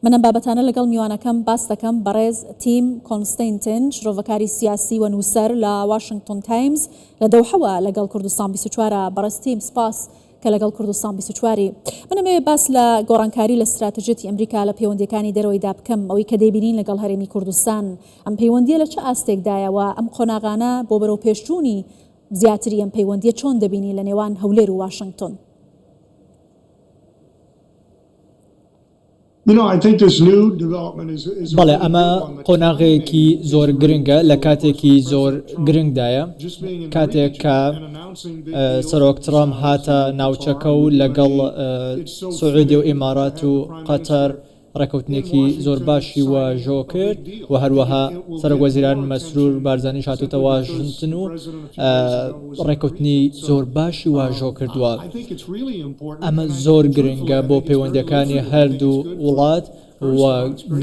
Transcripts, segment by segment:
منم بابەتانە لەگەڵ میوانەکەم باس دەکەم بەڕێز تیم کۆنستەینتن شرۆڤەکاری سیاسی و نووسەر لە واشنگتن تایمز لە دەوحەوە لەگەڵ کوردستان 24 بەڕێز تیم سپاس کە لەگەڵ کوردستان 24 منەمێ باس لە گۆڕانکاری لە استراتیژیەتی ئەمریکا لە پەیوەندیەکانی دەرەوەیدا بکەم ئەوەی کە دەیبینین لەگەڵ هەرێمی کوردستان ئەم پەیوەندیە لە چه ئاستێکدایەوە ئەم قۆناغانە بۆ بەرەو پێشچوونی زیاتری ئەم پەیوەندیە چۆن دەبینی لە نێوان هەولێر و واشنگتن؟ بەڵێ ئەمە قۆناغەیەکی زۆر گرنگە لە کاتێکی زۆر گرنگدایە کاتێک کە سەرۆک ترامپ هاتە ناوچەکە و لەگەڵ سعودی و ئیمارات و قەتەر ڕێکەوتنێکی زۆر باشی واژۆ کرد و هەروەها سەرۆکوەزیران مەسرور بارزانیش هاتووتە واشنگتن و ڕێکەوتنی زۆر باشی واژۆ کردووە. ئەمە زۆر گرنگە بۆ پەیوەندیەکانی هەردوو وڵات و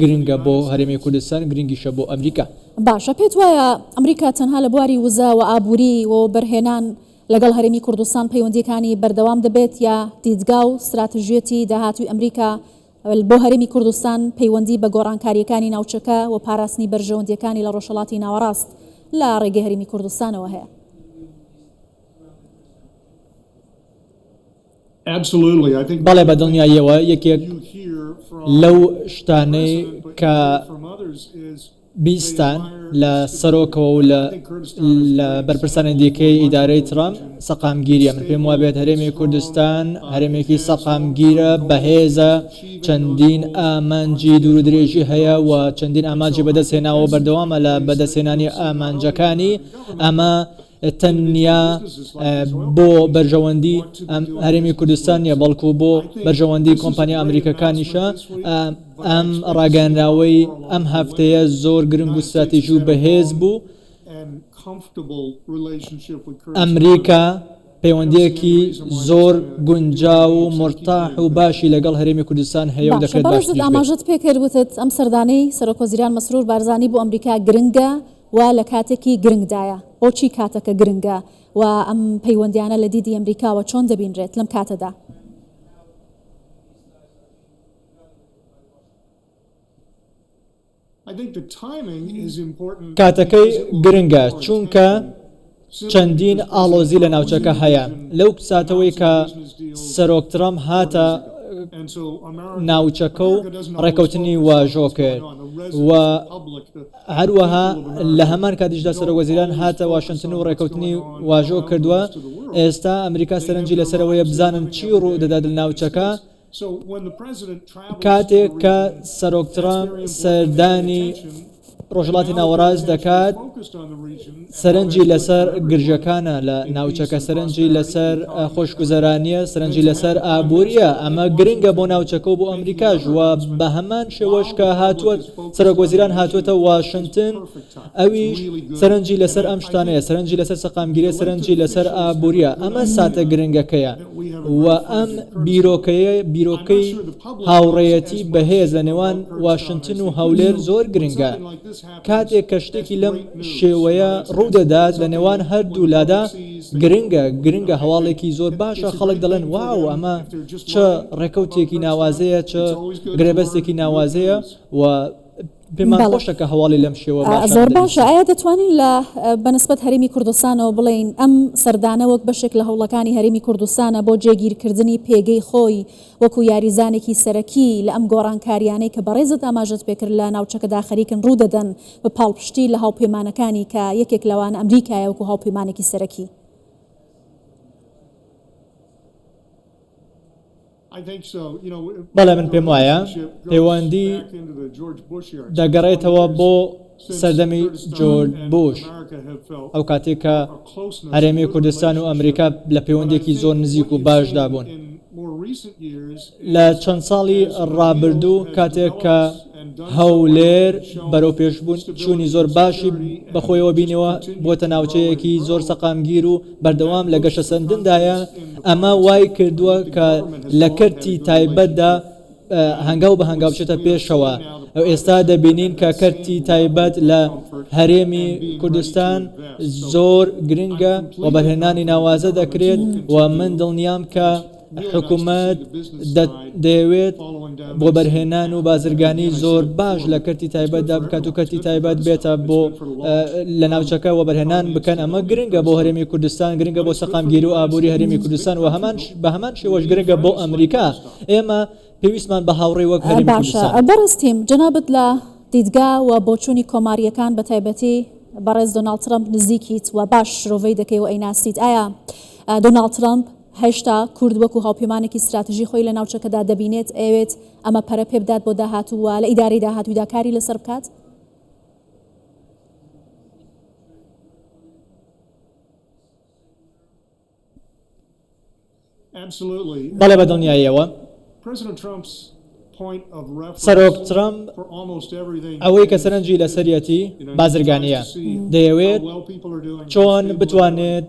گرنگە بۆ هەرێمی کوردستان گرنگیشە بۆ ئەمریکا. باشە پێت وایە ئەمریکا تەنها لە بواری وزە و ئابووری و بەرهێنان لەگەڵ هەرێمی کوردستان پەیوەندیەکانی بەردەوام دەبێت یا دیدگا و استراتیژیەتی داهاتووی ئەمریکا بۆ هەرێمی کوردستان پەیوەندی بە گۆڕانکاریەکانی ناوچەکە و پاراستنی بەرژەوەندیەکانی لە ڕۆژهەڵاتی ناوەڕاست لە ڕێگەی هەرێمی کوردستانەوە هەیە؟ بەڵێ بە دڵنیاییەوە یەکێک لەو شتانەی کە بیستان لە سەرۆکەوە و لە بەرپرسانەندیەکەی ئیدارەی ترامپ سەقامگیریە. من پێم وابێت هەرێمی کوردستان هەرێمێکی سەقامگیرە بەهێزە چەندین ئامانجی دوور و درێژی هەیە و چەندین ئامانجی بەدەستهێناوە بەردەوامە لە بەدەستهێنانی ئامانجەکانی. ئەمە تەنیا بۆ بەرژەوەندی هەرێمی کوردستان نیە بەڵکو بۆ بەرژەوەندی کۆمپانیا ئەمریکەکانیشە. ئەم ڕاگەنراوەی ئەم هەفتەیە زۆر گرنگ و استراتیژی و بەهێز بوو. ئەمریکا پەیوەندیەکی زۆر گونجاو و مرتاح و باشی لەگەڵ هەرێمی کوردستان هەیە و دەکرێت باش ئاماژەت پێکردوتت ئەم سەردانەی سەرۆکوەزیران مەسرور بارزانی بۆ ئەمریکا گرنگە و لە کاتێکی گرنگدایە. بۆچی کاتەکە گرنگە و ئەم پەیوەندیانە لە دیدی ئەمریکاوە چۆن دەبینرێت لەم کاتەدا؟ کاتەکەی گرنگە چونکە چەندین ئاڵۆزی لە ناوچەکە هەیە. لەو ساتەوەی کە سەرۆک ترامپ هاتە ناوچەکە و ڕێکەوتنی واژۆ کرد و هەروەها لە هەمان کاتیشدا سەرۆکوەزیران هاتە واشنگتن و ڕێکەوتنی واژۆ کردووە. ئێستا ئەمریکا سەرنجی لەسەرەوەیە بزانن چی ڕوو دەدات لە ناوچەکە. کاتێک کە سەرۆک ترامپ سەردانی ڕۆژهەڵاتی ناوەڕاست دەکات سەرنجی لەسەر گرژەکانە لە ناوچەکە، سەرنجی لەسەر خۆشگوزەرانیە، سەرنجی لەسەر ئابووریە. ئەمە گرنگە بۆ ناوچەکە و بۆ ئەمریکاش وە بە هەمان شێوەش کە هاتووە سەرۆکوەزیران هاتووەتە واشنگتن ئەویش سەرنجی لەسەر ئەم شتانەیە، سەرنجی لەسەر سەقامگیریە، سەرنجی لەسەر ئابووریە. ئەمە ساتە گرنگەکەیە و ئەم بیرۆکەی هاوڕێیەتی بەهێز لە نێوان واشنگتن و هەولێر زۆر گرنگە. کاتێک کە شتێکی لەم شێوەیە ڕوودەدات لە نێوان هەردوو لادا گرنگە هەواڵێکی زۆر باشە. خەڵک دەڵێن واو ئەمە چه ڕێکەوتێکی ناوازەیە، چه گرێبەستێکی ناوازەیە و پێمان خۆشەکە هەواڵی لەم شێوە زۆر باشە. ئایا دەتوانین لە بەنسبەت هەرێمی کوردستانەوە بڵێن ئەم سەردانە وەک بەشێک لە هەوڵەکانی هەرێمی کوردستانە بۆ جێگیرکردنی پێگەی خۆی وەکو یاریزانێکی سەرەکی لە ئەم گۆڕانکاریانەی کە بەڕێزت ئاماژەت پێکرد لە ناوچەکەدا خەریکن ڕوو دەدەن بە پاڵپشتی لە هاوپەیمانەکانی کە یەکێک لەوان ئەمریکایە وەکو هاوپەیمانێکی سەرەکی؟ بەڵێ من پێم وایە پەیوەندی دەگەڕێتەوە بۆ سەردەمی جۆرج بوش، ئەو کاتێک کە هەرێمی کوردستان و ئەمریکا لە پەیوەندێکی زۆر نزیک و باشدا بوون. لە چەند ساڵی ڕابردوو کاتێک کە هەولێر بەرەو پێشبوون چوونی زۆر باشی بەخۆیەوە بینەوە بۆتە ناوچەیەکی زۆر سەقامگیر و بەردەوام لە گەشە سەردندایە. ئەمە وای کردووە کە لە کەرتی تایبەتدا هەنگاو بە هەنگاو بچێتە پێشەوە. ئێستا دەبینین کە کەرتی تایبەت لە هەرێمی کوردستان زۆر گرنگە و بەرهێنانی ناوازە دەکرێت و من دڵنیام کە حکوومەت دەوێت بۆ بەرهێنان و بازرگانی زۆر باش لە کەرتی تایبەتدا بکات و کەرتی تایبەت بێتە بۆ لە ناوچەکە و بەرهێنان بکەن ئەمە گرنگە بۆ هەرێمی کوردستان گرنگە بۆ سەقامگیری و ئابووری هەرێمی کوردستان و بە هەمان شێوەش گرنگە بۆ ئەمریکا ئێمە پێویستمان بە هاوڕێی وەک هەرێمی کوردستان. باشە بەڕستیم جەنابەت لە دیدگا و بۆچوونی کۆماریەکان بە تایبەتی بەڕێز دۆناڵد ترەمپ نزیکیت و باش شرۆڤەی دەکەی و ئەیناستیت ئایا دۆناڵد ترەمپ هێشتا کورد وەکو هاوپەیمانێکی استراتیژی خۆی لە ناوچەکەدا دەبینێت ئەوێت ئەمە پەرە پێ بدات بۆ داهاتووە لە ئیدارەی داهاتوودا کاری لەسەر بکات؟ بەڵێ بە دڵنیاییەوە سەرۆک ترەمپ ئەوەی کە سەرنجی لەسەریەتی بازرگانیە دەیەوێت چۆن بتوانێت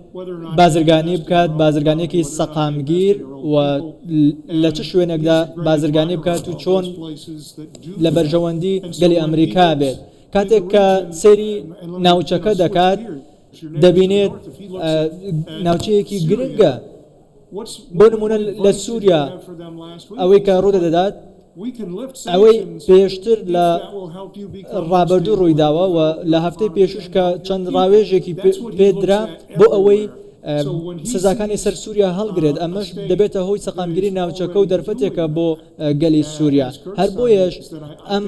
بازرگانی بکات بازرگانێکی سەقامگیر و لە چ شوێنێکدا بازرگانی بکات و چۆن لە بەرژەوەندی گەلی ئەمریکا بێت کاتێک کە سەیری ناوچەکە دەکات دەبینێت ناوچەیەکی گرنگە بۆ نمونە لە سووریا ئەوەی کە ڕوودەدات ئەوەی پێشتر لە ڕابردوو ڕوویداوە و لە هەفتەی پێشوش کە چەند ڕاوێژێکی پێدرا بۆ ئەوەی سزاکانی سەر سووریا هەڵگرێت ئەمەش دەبێتە هۆی سەقامگیری ناوچەکە و دەرفەتێکە بۆ گەلی سووریا هەر بۆیەش ئەم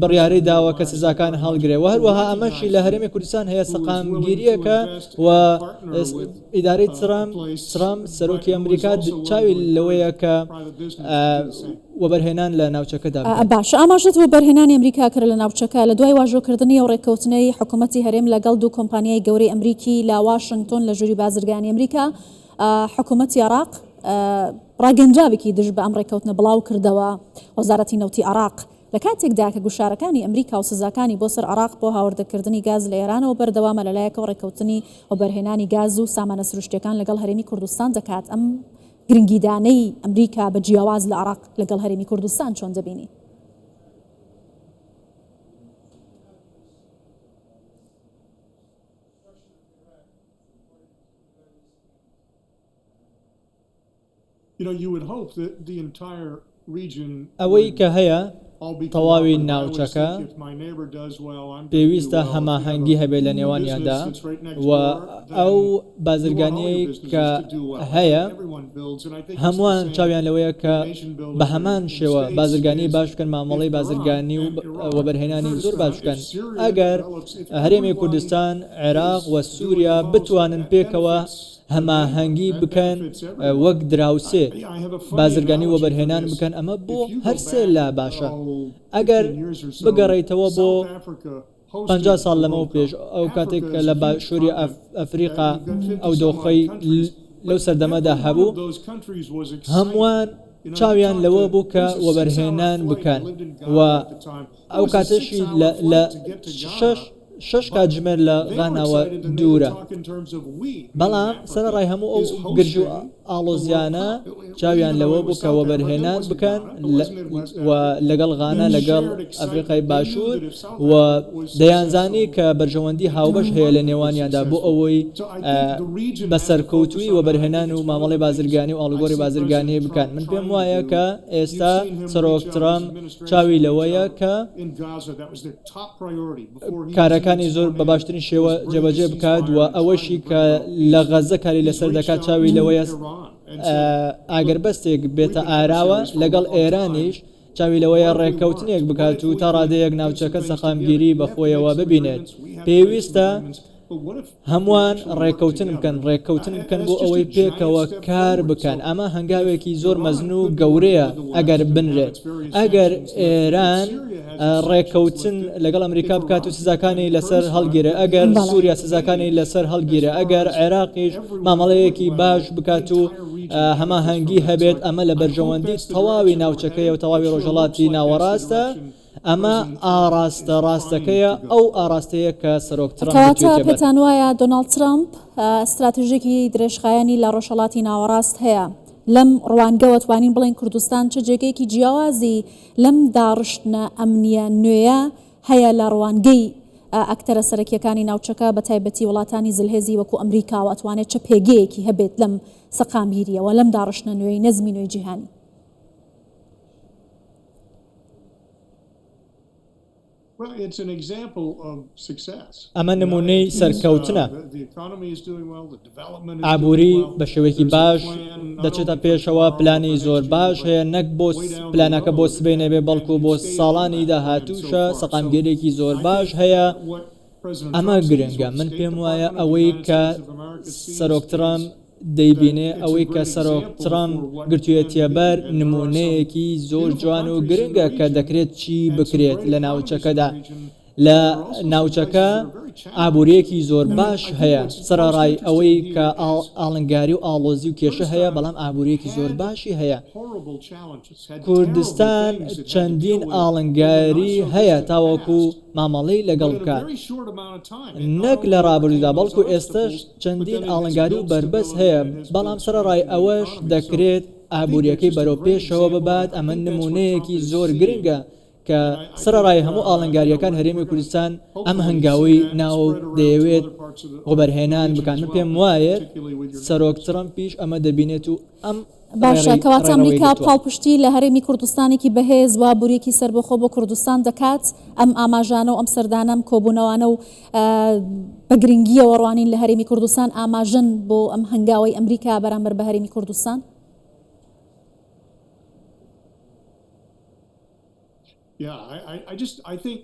بڕیارەی داوە کە سزاکان هەڵگرێت و هەروەها ئەمەشی لە هەرێمی کوردستان هەیە سەقامگیریەکە و ئیدارەی ترەمپ سەرۆکی ئەمریکا چاوی لەوەیە کە وەبەرهێنان لە ناوچەکەدا باش ئاماژێت بۆ بەرهێنانی ئەمریکا کرد لە ناوچەکە لە دوای واژۆکردنی و ڕێککەوتنەی حکوومەتی هەرێم لەگەڵ دوو کۆمپانیای گەورەی ئەمریکی لە واشنگتن لە ژووری بازرگانی ئەمریکا حکوومەتی عێراق ڕاگەنجاوێکی دژ بە ئەم ڕێککەوتنە بڵاو کردەوە وەزارەتی نەوتی عێراق لە کاتێکدا کە گوشارەکانی ئەمریکا و سزاکانی بۆ سەر عێراق بۆ هاوردەکردنی گاز لە ئێرانەوە بەردەوامە لەلایەکەوە ڕێککەوتنی و بەرهێنانی گاز و سامانە سروشتیەکان لەگەڵ هەرێمی کوردستان دەکات ئەم گرنگیدانەی ئەمریکا بە جیاواز لە عێراق لەگەڵ هەرێمی کوردستان چۆن دەبینی؟ ئەوەی کە هەیە تەواوی ناوچەکە پێویستە هەماهەنگی هەبێت لە نێوانیاندا و ئەو بازرگانیەی کە هەیە هەمووان چاویان لەوەیە کە بە هەمان شێوە بازرگانی باش بکەن مامەڵەی بازرگانی و بەرهێنانی زۆر باش بکەن ئەگەر هەرێمی کوردستان عێراق و سووریا بتوانن پێکەوە هەماهەنگی بکەن وەک دراوسێ بازرگانی و بەرهێنان بکەن ئەمە بۆ هەرسێ لا باشە ئەگەر بگەڕێیتەوە بۆ 50 ساڵ لەمەوە پێش ئەو کاتێک لە باشووری ئەفریقا ئەو دۆخەی لەو سەردەمەدا هەبوو هەمووان چاویان لەوە بوو کە وەبەرهێنان بکەن و ئەو کاتەشی لە 6 کاتژمێر لە غاناوە دوورە بەڵام سەرڕای هەموو ئەو گرژ و ئاڵۆزیانە چاویان لەوە بوو کە وەبەرهێنان بکەن و لەگەڵ غانە لەگەڵ ئەفریقای باشوور و دەیانزانی کە بەرژەوەندی هاوبەش هەیە لە نێوانیاندا بۆ ئەوەی بە سەرکەوتووی وەبەرهێنان و مامەڵی بازرگانی و ئاڵوگۆڕی بازرگانی بکەن من پێم وایە کە ئێستا سەرۆک ترەمپ چاوی لەوەیە کە کارەکانی زۆر بە باشترین شێوە جێبەجێ بکات و ئەوەشی کە لە غەزە کاری لەسەر دەکات چاوی لەوەیە ئاگەربەستێک بێتە ئاراوە لەگەڵ ئێرانیش چاوی لەوەیە ڕێککەوتنێک بکات و تا ڕادەیەک ناوچەکە سەقامگیری بەخۆیەوە ببینێت پێویستە هەمووان ڕێککەوتن بکەن بۆ ئەوەی پێکەوە کار بکەن ئەمە هەنگاوێکی زۆر مەزن و گەورەیە ئەگەر بنرێت ئەگەر ئێران ڕێککەوتن لەگەڵ ئەمریکا بکات و سزاکانی لەسەر هەڵگیرە ئەگەر سووریا سزاکانی لەسەر هەڵگیرە ئەگەر عێراقیش مامەڵەیەکی باش بکات و هەماهەنگی هەبێت ئەمە لە بەرژەوەندی تەواوی ناوچەکەیە و تەواوی ڕۆژهەڵاتی ناوەڕاستە ئەمە ئاراستە ڕاستەکەیە ئەو ئاراستەیە کە سەرۆک ترەمپ پێتان وایە دۆناڵد ترەمپ استراتیژێکی درێژخایەنی لە ڕۆژهەڵاتی ناوەڕاست هەیە لەم ڕوانگەوە توانین بڵین کوردستان چه جێگەیەکی جیاوازی لەم داڕشتنە ئەمنیە نوێیە هەیە لە ڕوانگەی ئەکتەرە سەرەکیەکانی ناوچەکە بە تایبەتی وڵاتانی زلهێزی وەکو ئەمریکا و ئەتوانێت چه پێگەیەکی هەبێت لەم سەقامگیریەوە لەم داڕشنە نوێی نەزمی نوێی جیهانی؟ ئەمە نمونەی سەرکەوتنە. ئابووری بە شێوەیەکی باش دەچێتە پێشەوە، پلانی زۆر باش هەیە، نەک بۆ پلانەکە بۆ سبەی نەبێ بەڵکو بۆ ساڵانی داهاتووشە سەقامگیرێکی زۆر باش هەیە. ئەمە گرنگە. من پێم وایە ئەوەی کە سەرۆک ترامپ دەیبینێ، ئەوەی کە سەرۆک ترامپ گرتوویەتیە بەر نمونەیەکی زۆر جوان و گرنگە کە دەکرێت چی بکرێت لە ناوچەکەدا. لە ناوچەکە ئابووریەکی زۆر باش هەیە، سەرڕای ئەوەی کە ئاڵنگاری و ئاڵۆزی و کێشە هەیە، بەڵام ئابووریەکی زۆر باشی هەیە. کوردستان چەندین ئاڵنگاری هەیە تاوەکو مامەڵەی لەگەڵ بکات، نەک لە ڕابردوودا بەڵکو ئێستش چەندین ئاڵنگاری و بربەس هەیە، بەڵام سەرڕای ئەوەش دەکرێت ئابووریەکەی بەرەو پێشەوە ببات. ئەمە نمونەیەکی زۆر گرنگە کە سەرڕای هەموو ئاڵنگاریەکان هەرێمی کوردستان ئەم هەنگاوی ناو دەیەوێت وەبەرهێنان بکەن. من پێم وایە سەرۆک ترامپیش ئەمە دەبینێت و ئەم باشە کەواتە ئەمریکا پاڵپشتی لە هەرێمی کوردستانێکی بەهێز و بوریەکی سربەخۆ بۆ کوردستان دەکات. ئەم ئاماژانە و ئەم سەردانەم کۆبوونەوانە و بە گرنگیە وەڕوانین لە هەرێمی کوردستان ئاماژن بۆ ئەم هەنگاوی ئەمریکا بەرامبەر بە هەرێمی کوردستان.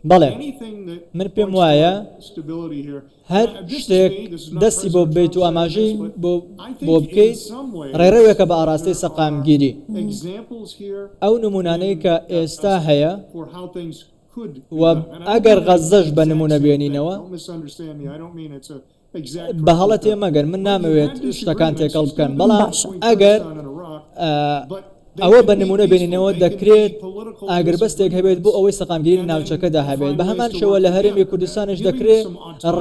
بەڵێ من پێم وایە هەر شتێک دەستی بۆ بێت و ئاماژەی بۆ بکەیت ڕێڕەوێکە بە ئاراستەی سەقامگیری. ئەو نمونانەی کە ئێستا هەیە و ئەگەر غەزەش بە نمونە بێنینەوە بە هەڵە تێمەگەر، من نامەوێت شتەکان تێکەڵ بکەن، بەڵام ئەگەر ئەوە بە نمونە بێنینەوە دەکرێت ئاگربەستێک هەبێت بۆ ئەوەی سەقامگیری ناوچەکەدا هەبێت. بە هەمان شێوە لە هەرێمی کوردستانش دەکرێت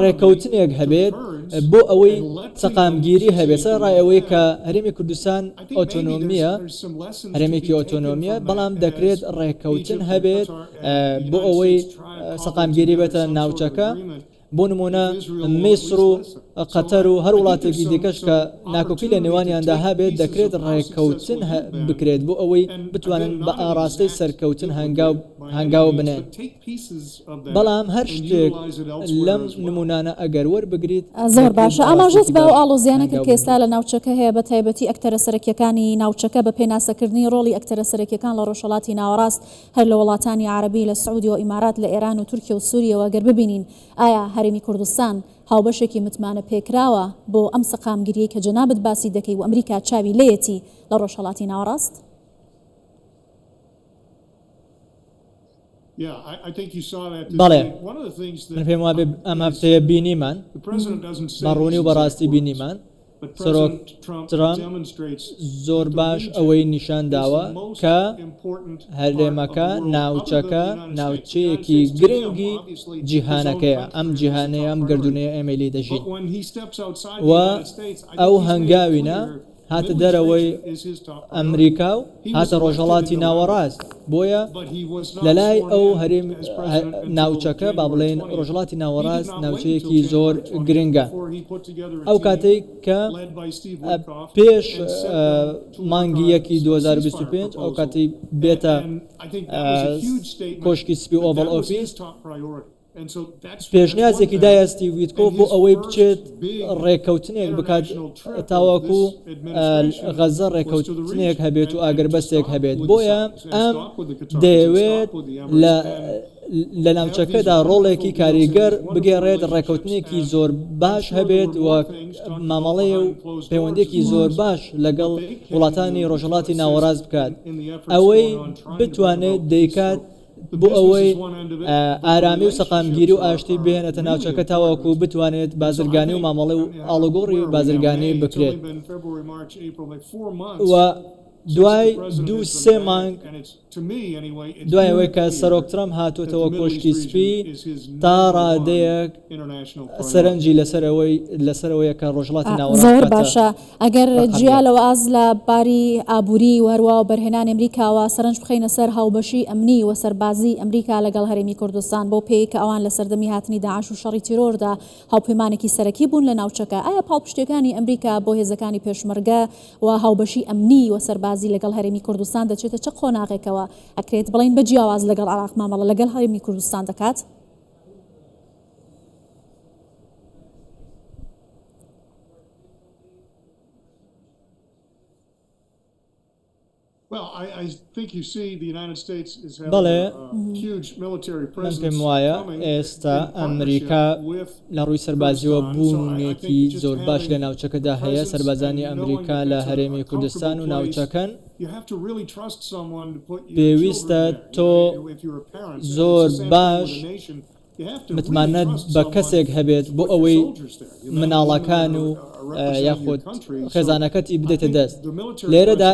ڕێکەوتنێک هەبێت بۆ ئەوەی سەقامگیری هەبێت. سەرڕای ئەوەی کە هەرێمی کوردستان ئۆتۆنۆمیە، هەرێمێکی ئۆتۆنۆمیە، بەڵام دەکرێت ڕێکەوتن هەبێت بۆ ئەوەی سەقامگیری بێتە ناوچەکە. بۆ نمونە میسر و قەتەر و هەر وڵاتێکی دیکەش کە ناکۆکی لە نێوانیاندا هەبێت دەکرێت ڕێکەوتن بکرێت بۆ ئەوەی بتوانن بە ئاراستەی سەرکەوتن هەنگاو بنێن. بەڵام هەر شتێک لەم نمونانە ئەگەر وەربگریت زۆر باشە. ئاماژەت بە ئەو ئاڵۆزیانەکە کە ئێستا لە ناوچەکە هەیە بە تایبەتی ئەکتەرە سەرەکیەکانی ناوچەکە بە پێناسەکردنی ڕۆڵی ئەکتەرە سەرەکیەکان لە ڕۆژهەڵاتی ناوەڕاست هەر لە وڵاتانی عەرەبی، لە سعودی و ئیمارات، لە ئێران و تورکیا و سووریەوە گەر ببینین ئایا هەرێمی کوردستان هاوبەشێکی متمانە پێکراوە بۆ ئەم سەقامگیریە کە جەنابەت باسی دەکەی و ئەمریکا چاوی لێیەتی لە ڕۆژهەڵاتی ناوەڕاست؟ بەڵێ من پێم وابێ ئەم هەفتەیە بینیمان بەڕوونی و بەڕاستی بینیمان سەرۆک ترامپ زۆر باش ئەوەی نیشان داوە کە هەرێمەکە ناوچەکە ناوچەیەکی گرنگی جیهانەکەیە. ئەم جیهانەیە ئەم گردونەیە ئێمەلی دەژین و ئەو هەنگاوینە هاتە دەرەوەی ئەمریکا و هاتە ڕۆژهەڵاتی ناوەڕاست. بۆیە لەلای ئەو هەرێم ناوچەکە با بڵێن ڕۆژهەڵاتی ناوەڕاست ناوچەیەکی زۆر گرنگە. ئەو کاتێک کە پێش مانگی 2025 ئەو کاتی بێتە کۆشکی سپی ئۆڤڵ ئۆفیس پێشنیازێکی دایستی ویتکۆف بۆ ئەوەی بچێت ڕێکەوتنێک بکات تاوەکو غەزە ڕێکەوتنێک هەبێت و ئاگربەستێک هەبێت. بۆیە ئەم دەیەوێت لە ناوچەکەدا ڕۆڵێکی کاریگەر بگێڕێت، ڕێکەوتنێکی زۆر باش هەبێت و مامەڵەیە و پەیوەندێکی زۆر باش لەگەڵ وڵاتانی ڕۆژهەڵاتی ناوەڕاست بکات، ئەوەی بتوانێت دەیکات بۆ ئەوەی ئارامی و سەقامگیری و ئاشتی بێنێتە ناوچەکە تاوەکو بتوانێت بازرگانی و مامەڵە و ئاڵۆگۆڕی بازرگانی بکرێت. و دوای دوو سێ مانگ دوای ئەوەی کە سەرۆک ترەمپ هاتوۆتەوە کۆشکی سپی تا ڕادەیەک سەرنجی لەسەرەوەیە کە ڕۆژهەڵاتی ناوەڕاست زۆر باشە ئەگەر جیالەوە ئاز لە باری ئابووری وهروە و بەرهێنان ئەمریکاوە سەرنج بخەینە سەر هاوبەشی ئەمنی و سەربازی ئەمریکا لەگەڵ هەرێمی کوردستان بۆ پێی کە ئەوان لە سەردەمی هاتنی داعش و شەڕی تیرۆردا هاوپەیمانێکی سەرەکی بوون لە ناوچەکە ئایا پاڵپشتەکانی ئەمریکا بۆ هێزەکانی پێشمەرگە و هاوبەشی ئەمنی و سەربازی لەگەڵ هەرێمی کوردستان دەچێتە چه قۆناغێکەوە ئەکرێت بڵین بە جیاواز لەگەڵ عراق مامەڵە لەگەڵ هەرێمی کوردستان دەکات؟ بەڵێ من پێم وایە ئێستا ئەمریکا لە ڕووی سەربازیەوە بوونێکی زۆر باش لە ناوچەکەدا هەیە سەربازانی ئەمریکا لە هەرێمی کوردستان و ناوچەکەن پێویستە تۆ زۆر باش متمانەت بە کەسێک هەبێت بۆ ئەوەی مناڵەکان و یاخود خێزانەکەتی بدێتە دەست لێرەدا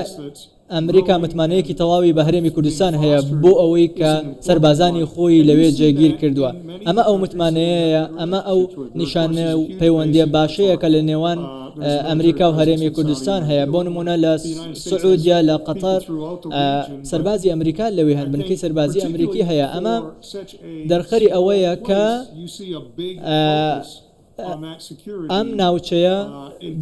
ئەمریکا متمانەیەکی تەواوی بە هەرێمی کوردستان هەیە بۆ ئەوەی کە سەربازانی خۆی لەوێ جێگیر کردووە ئەمە ئەو متمانەیە ئەمە ئەو نیشانە و پەیوەندیە باشەیە کە لە نێوان ئەمریکا و هەرێمی کوردستان هەیە بۆ نمونە لە سعودیا لە قەتەر سەربازی ئەمریکا لەوێ هەن بنکەی سەربازی ئەمریکی هەیە ئەمە دەرخەری ئەوەیە کە ئەم ناوچەیە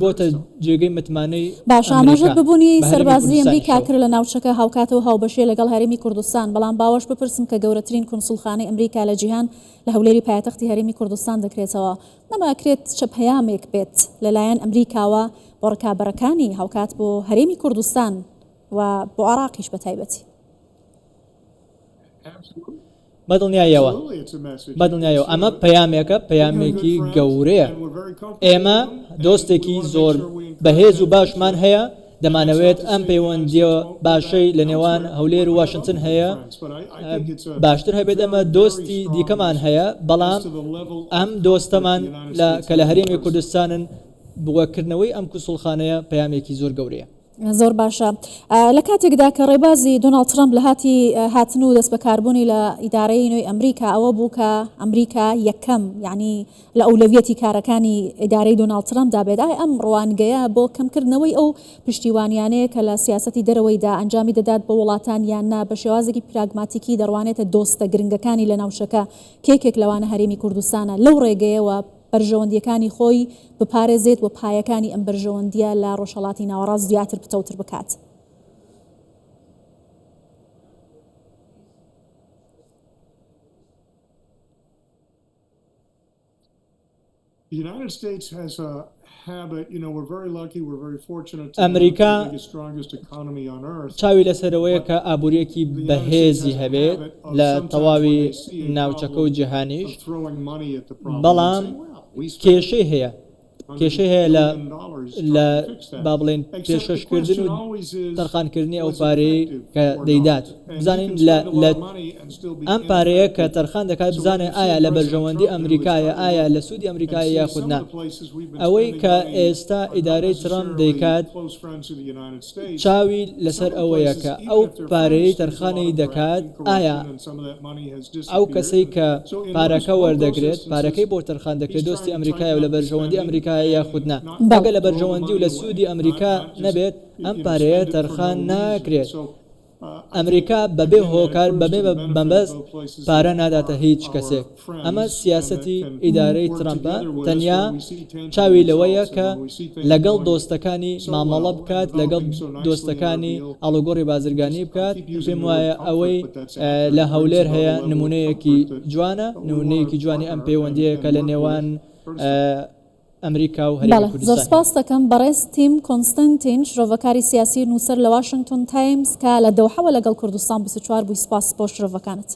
بۆتە جێگەی متمانەی باش ئاماژە ببوونی سەربازی ئەمریکا کرد لە ناوچەکە هاوکاتەوە هاوبەشی لەگەڵ هەرێمی کوردستان بەڵام باوەش بپرسم کە گەورەترین کونسڵخانەی ئەمریکا لە جیهان لە هەولێری پایتەختی هەرێمی کوردستان دەکرێتەوە نەماکرێت چە پەیامێک بێت لەلایەن ئەمریکاوە بۆ ڕکابەرەکانی هاوکات بۆ هەرێمی کوردستان و بۆ عراقیش بە تایبەتی بەدڵنیایەوە ئەمە پەیامێکە پەیامێکی گەورەیە ئێمە دۆستێکی زۆر بەهێز و باشمان هەیە دەمانەوێت ئەم پەیوەندیە باشەی لە نێوان هەولێر و واشنگتن هەیە باشتر هەبێت ئەمە دۆستی دیکەمان هەیە بەڵام ئەم دۆستەمان کە لە هەرێمی کوردستانن بوەکردنەوەی ئەم کوسڵخانەیە پەیامێکی زۆر گەورەیە زۆر باشە لە کاتێکدا کە ڕێبازی دۆناڵد ترامپ لە هاتن و دەست بەکاربوونی لە ئیدارەی نوێی ئەمریکا ئەوە بوو کە ئەمریکا یەکەم یعنی لە ئەولەویەتی کارەکانی ئیدارەی دۆناڵد ترامپ دابێت ئەم ڕوانگەیە بۆ کەمکردنەوەی ئەو پشتیوانیانەیە کە لە سیاسەتی دەرەوەیدا ئەنجامی دەدات بە وڵاتان یاننا بە شێوازێکی پراگماتیکی دەڕوانێتە دۆستە گرنگەکانی لە ناوچەکە کێکێک لەوانە هەرێمی کوردستانە لەو ڕێگەیەوە بەرژەوەندیەکانی خۆی بپارێزێت و پایەکانی ئەم بەرژەوەندیە لە ڕۆژهەڵاتی ناوەڕاست زیاتر پتەوتر بکات. ئەمریکا چاوی لەسەرەوەیە کە ئابوووریەکی بەهێزی هەبێت لە تەواوی ناوچەکە و جیهانیش بەڵام کێشەی هەیە لە با بڵێن پێشکەشکردن و تەرخانکردنی ئەو پارەی کە دەیدات بزانین ئەم پارەیە کە تەرخان دەکات بزانێت ئایا لە بەرژەوەندی ئەمریکایە ئایا لە سوودی ئەمریکایە یاخودنا ئەوەی کە ئێستا ئیدارەی ترامپ دەیکات چاوی لەسەر ئەوەیە کە ئەو پارەی تەرخانەی دەکات ئایا ئەو کەسەی کە پارەکە وەردەگرێت پارەکەی بۆ تەرخان دەکرێت دۆستی ئەمریکایە و لە بەرژەوەندی ئەمریکا یاخودنا ئەگە لە بەرژەوەندی و لە سوودی ئەمریکا نەبێت ئەم پارەیە تەرخان ناکرێت ئەمریکا بەبێ هۆکار بەبێ بەمبەست پارە ناداتە هیچ کەسێک ئەمە سیاسەتی ئیدارەی ترامپە تەنیا چاوی لەوەیە کە لەگەڵ دۆستەکانی مامەڵە بکات لەگەڵ دۆستەکانی ئاڵوگۆڕی بازرگانی بکات پێم وایە ئەوەی لە هەولێر هەیە نمونەیەکی جوانە نمونەیەکی جوانی ئەم پەیوەندیەیە کە لە نێوان ئەمریکا و هەرێمی کوردستان. زۆر سپاس دەکەم بەڕێز تیم کۆنستانتین شرۆڤەکاری سیاسی نووسەر لە واشنگتن تایمز کە لە دەوحەوە لەگەڵ کوردستان 24 بووی سپاس بۆ شرۆڤەکانت.